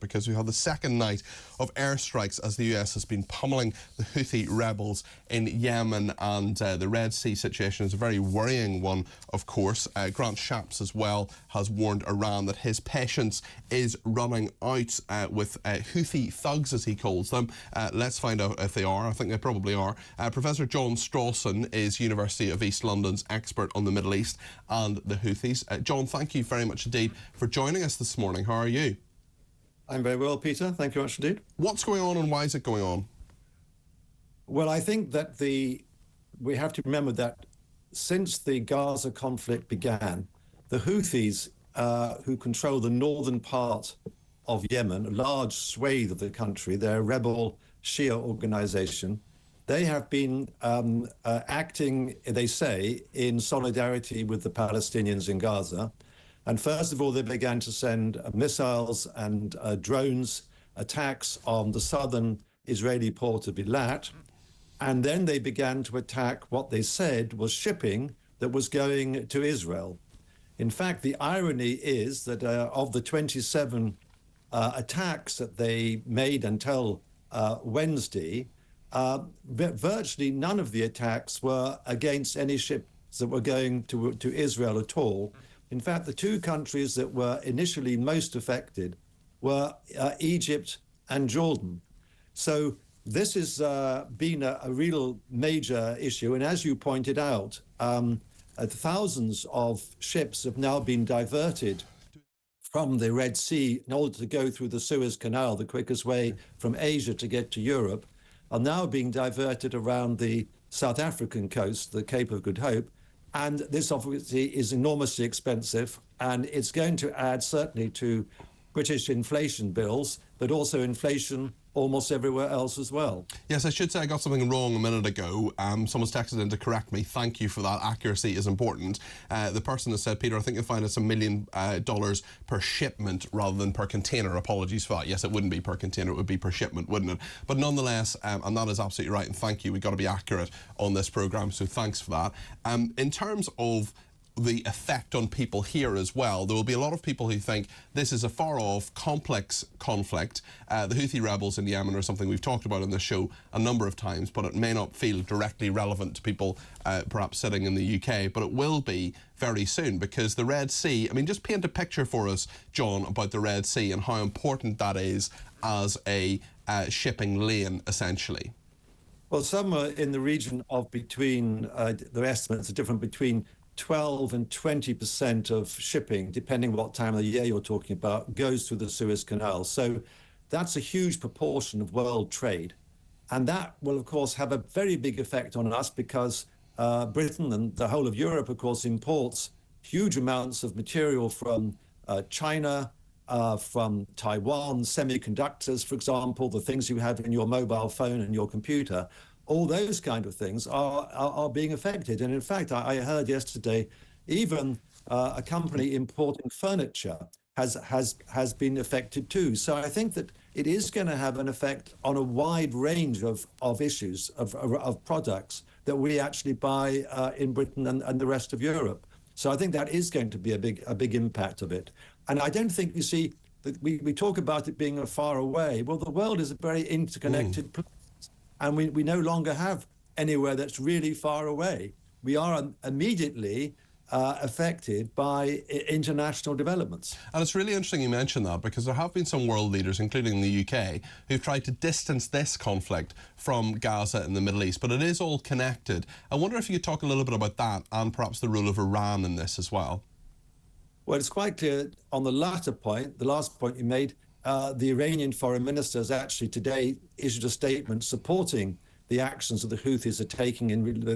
because we have the second night of airstrikes as the US has been pummeling the Houthi rebels in Yemen, and the Red Sea situation is a very worrying one, of course. Grant Shapps as well has warned Iran that his patience is running out with Houthi thugs, as he calls them. Let's find out if they are. I think they probably are. Professor John Strawson is University of East London's expert on the Middle East and the Houthis. John, thank you very much indeed for joining us this morning. How are you? I'm very well, Peter. Thank you much indeed. What's going on and why is it going on? Well, I think that we have to remember that since the Gaza conflict began, the Houthis, who control the northern part of Yemen, a large swathe of the country, they're a rebel Shia organization, they have been acting, they say, in solidarity with the Palestinians in Gaza. And first of all, they began to send missiles and drones attacks on the southern Israeli port of Eilat. And then they began to attack what they said was shipping that was going to Israel. In fact, the irony is that of the 27 attacks that they made until Wednesday, virtually none of the attacks were against any ships that were going to Israel at all. In fact, the two countries that were initially most affected were Egypt and Jordan. So this has been a real major issue. And as you pointed out, thousands of ships have now been diverted from the Red Sea in order to go through the Suez Canal, the quickest way from Asia to get to Europe, are now being diverted around the South African coast, the Cape of Good Hope. And this obviously is enormously expensive, and it's going to add certainly to British inflation bills, but also inflation almost everywhere else as well. Yes, I should say I got something wrong a minute ago. Someone's texted in to correct me. Thank you for that. Accuracy is important. The person has said, Peter, I think you'll find it's $1 million per shipment rather than per container. Apologies for that. Yes, it wouldn't be per container, it would be per shipment, wouldn't it? But nonetheless, and that is absolutely right, and thank you. We've got to be accurate on this programme, so thanks for that. In terms of the effect on people here as well, there will be a lot of people who think this is a far-off, complex conflict. The Houthi rebels in Yemen are something we've talked about on this show a number of times, but it may not feel directly relevant to people perhaps sitting in the UK, but it will be very soon, because the Red Sea, I mean, just paint a picture for us, John, about the Red Sea and how important that is as a shipping lane, essentially. Well, somewhere in the region of between, the estimates are different, between 12 and 20% of shipping, depending what time of the year you're talking about, goes through the Suez Canal. So that's a huge proportion of world trade. And that will, of course, have a very big effect on us, because Britain and the whole of Europe, of course, imports huge amounts of material from China, from Taiwan, semiconductors, for example, the things you have in your mobile phone and your computer. All those kind of things are being affected. And in fact, I heard yesterday, even a company importing furniture has been affected too. So I think that it is going to have an effect on a wide range of issues, of products that we actually buy in Britain and the rest of Europe. So I think that is going to be a big impact of it. And I don't think, you see, that we talk about it being far away. Well, the world is a very interconnected place. And we no longer have anywhere that's really far away. We are immediately affected by international developments. And it's really interesting you mention that, because there have been some world leaders, including the UK, who've tried to distance this conflict from Gaza and the Middle East, but it is all connected. I wonder if you could talk a little bit about that and perhaps the role of Iran in this as well. Well, it's quite clear on the latter point, the last point you made, the Iranian foreign minister has actually today issued a statement supporting the actions that the Houthis are taking,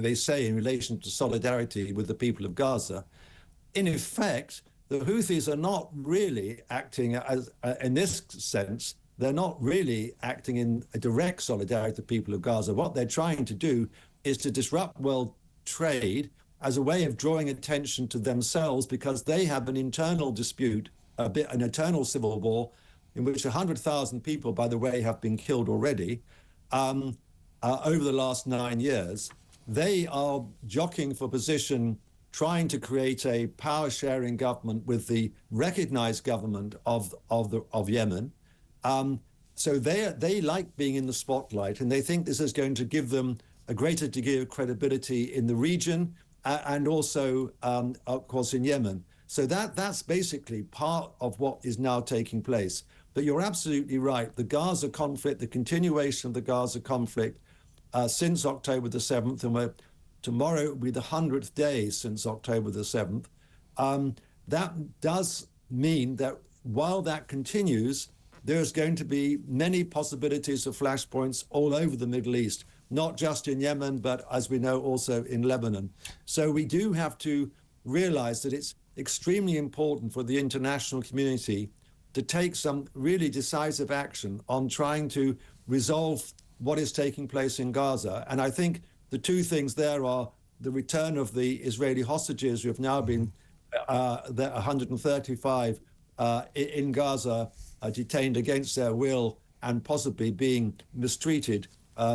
they say, in relation to solidarity with the people of Gaza. In effect, the Houthis are not really acting as, in this sense, they're not really acting in a direct solidarity with the people of Gaza. What they're trying to do is to disrupt world trade as a way of drawing attention to themselves, because they have an internal dispute, an eternal civil war, in which 100,000 people, by the way, have been killed already over the last 9 years. They are jockeying for position, trying to create a power-sharing government with the recognized government of Yemen. So they like being in the spotlight, and they think this is going to give them a greater degree of credibility in the region and also, of course, in Yemen. So that's basically part of what is now taking place. But you're absolutely right. The Gaza conflict, the continuation of the Gaza conflict since October the 7th, and tomorrow will be the 100th day since October the 7th. That does mean that while that continues, there's going to be many possibilities of flashpoints all over the Middle East, not just in Yemen, but as we know, also in Lebanon. So we do have to realize that it's extremely important for the international community to take some really decisive action on trying to resolve what is taking place in Gaza. And I think the two things there are the return of the Israeli hostages who have now been 135 in Gaza, detained against their will and possibly being mistreated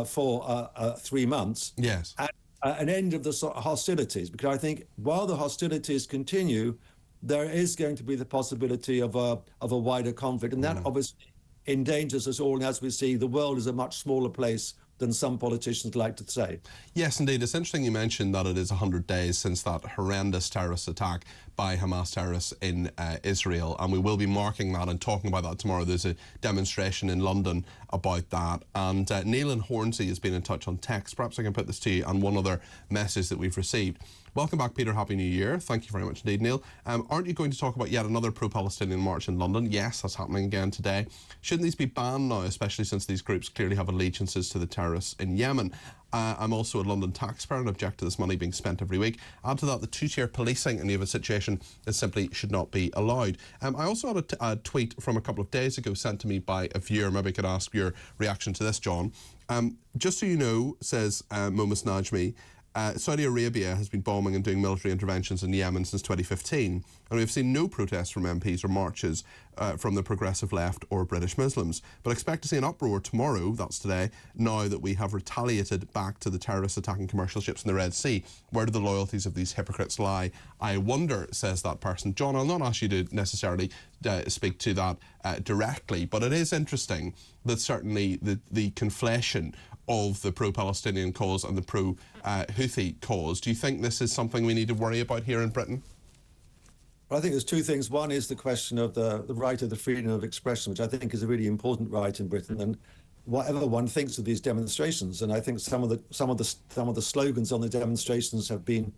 for 3 months. Yes. And an end of the hostilities, because I think while the hostilities continue, there is going to be the possibility of a wider conflict, and that obviously endangers us all. And as we see, the world is a much smaller place than some politicians like to say. Yes, indeed. It's interesting you mentioned that it is 100 days since that horrendous terrorist attack by Hamas terrorists in Israel, and we will be marking that and talking about that tomorrow. There's a demonstration in London about that, and Neil in Hornsey has been in touch on text. Perhaps I can put this to you and one other message that we've received. Welcome back, Peter. Happy New Year. Thank you very much indeed, Neil. Aren't you going to talk about yet another pro-Palestinian march in London? Yes, that's happening again today. Shouldn't these be banned now, especially since these groups clearly have allegiances to the terrorists in Yemen? I'm also a London taxpayer and object to this money being spent every week. Add to that the two-tier policing in the Yemen situation that simply should not be allowed. I also had a tweet from a couple of days ago sent to me by a viewer. Maybe I could ask your reaction to this, John. Just so you know, says Momus Najmi, Saudi Arabia has been bombing and doing military interventions in Yemen since 2015, and we've seen no protests from MPs or marches from the progressive left or British Muslims. But expect to see an uproar tomorrow, that's today, now that we have retaliated back to the terrorists attacking commercial ships in the Red Sea. Where do the loyalties of these hypocrites lie? I wonder, says that person. John, I'll not ask you to necessarily speak to that directly, but it is interesting that certainly the conflation of the pro-Palestinian cause and the pro-Houthi cause. Do you think this is something we need to worry about here in Britain? Well, I think there's two things. One is the question of the right of the freedom of expression, which I think is a really important right in Britain, and whatever one thinks of these demonstrations. And I think some of the slogans on the demonstrations have been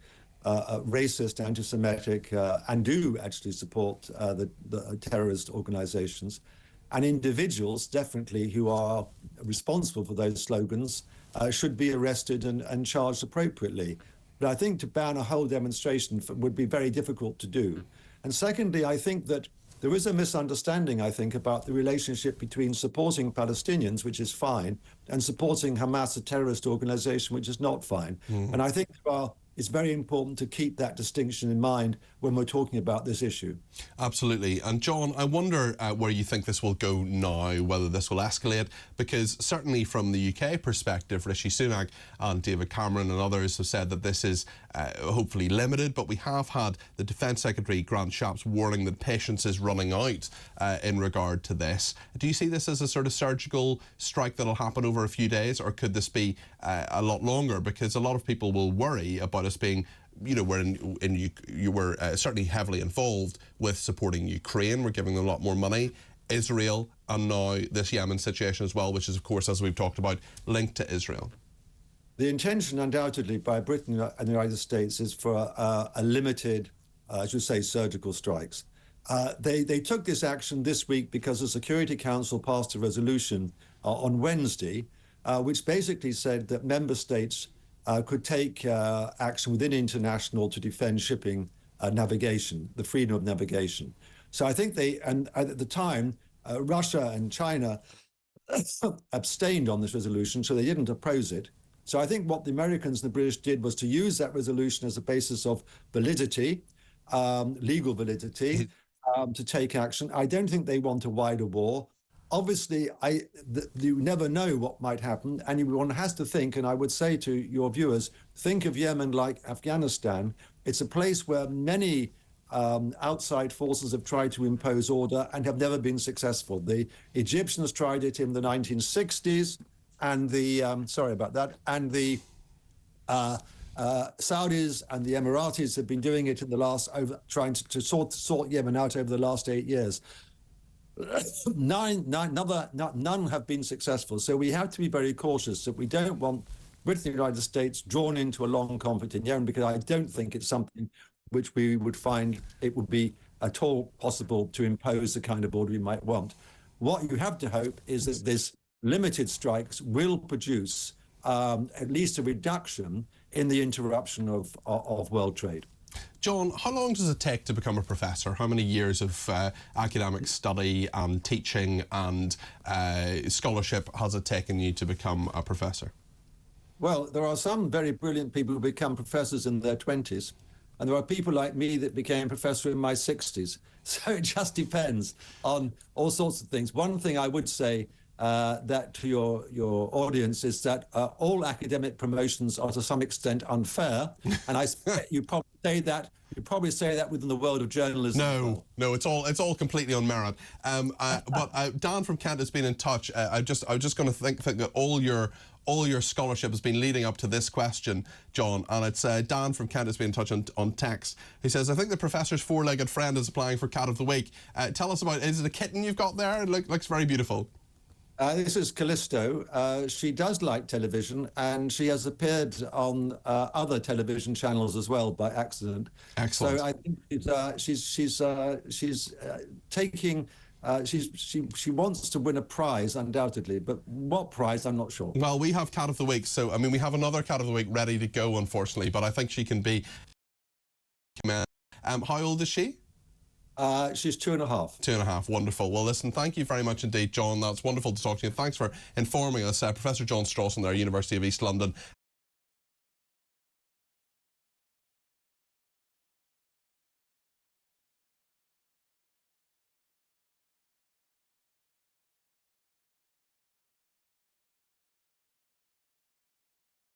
racist, anti-Semitic, and do actually support the terrorist organizations. And individuals, definitely, who are responsible for those slogans should be arrested and charged appropriately. But I think to ban a whole demonstration would be very difficult to do. And secondly, I think that there is a misunderstanding, I think, about the relationship between supporting Palestinians, which is fine, and supporting Hamas, a terrorist organization, which is not fine. And I think it's very important to keep that distinction in mind when we're talking about this issue. Absolutely. And John, I wonder where you think this will go now, whether this will escalate, because certainly from the UK perspective, Rishi Sunak and David Cameron and others have said that this is hopefully limited, but we have had the Defence Secretary, Grant Shapps, warning that patience is running out in regard to this. Do you see this as a sort of surgical strike that'll happen over a few days, or could this be a lot longer? Because a lot of people will worry about us being, you know, you were certainly heavily involved with supporting Ukraine. We're giving them a lot more money. Israel, and now this Yemen situation as well, which is, of course, as we've talked about, linked to Israel. The intention, undoubtedly, by Britain and the United States is for a limited, I should say, surgical strikes. They took this action this week because the Security Council passed a resolution on Wednesday, which basically said that member states could take action within international to defend shipping navigation, the freedom of navigation. So I think and at the time, Russia and China abstained on this resolution, so they didn't oppose it. So I think what the Americans and the British did was to use that resolution as a basis of validity, legal validity, to take action. I don't think they want a wider war. Obviously, you never know what might happen, and one has to think, and I would say to your viewers, think of Yemen like Afghanistan. It's a place where many outside forces have tried to impose order and have never been successful. The Egyptians tried it in the 1960s, and the sorry about that, and the Saudis and the Emiratis have been doing it in the last, trying to sort Yemen out over the last 8 years. None have been successful. So we have to be very cautious that we don't want Britain and the United States drawn into a long conflict in Yemen, because I don't think it's something which we would find it would be at all possible to impose the kind of order we might want. What you have to hope is that this limited strikes will produce at least a reduction in the interruption of world trade. John, how long does it take to become a professor? How many years of academic study and teaching and scholarship has it taken you to become a professor? Well, there are some very brilliant people who become professors in their 20s, and there are people like me that became a professor in my 60s. So it just depends on all sorts of things. One thing I would say that to your audience is that all academic promotions are to some extent unfair, and I suspect you probably say that within the world of journalism. No, it's all completely on merit. But Dan from Kent has been in touch. I was just going to think that all your scholarship has been leading up to this question, John, and it's Dan from Kent has been in touch on text. He says, I think the professor's four-legged friend is applying for Cat of the Week. Tell us about, is it a kitten you've got there? It looks very beautiful. This is Callisto. She does like television, and she has appeared on other television channels as well by accident. Excellent. So I think she's taking. She wants to win a prize, undoubtedly, but what prize, I'm not sure. Well, we have Cat of the Week, so I mean, we have another Cat of the Week ready to go, unfortunately, but I think she can be. How old is she? She's 2.5. 2.5, wonderful. Well, listen, thank you very much indeed, John. That's wonderful to talk to you. Thanks for informing us. Professor John Strawson there, University of East London,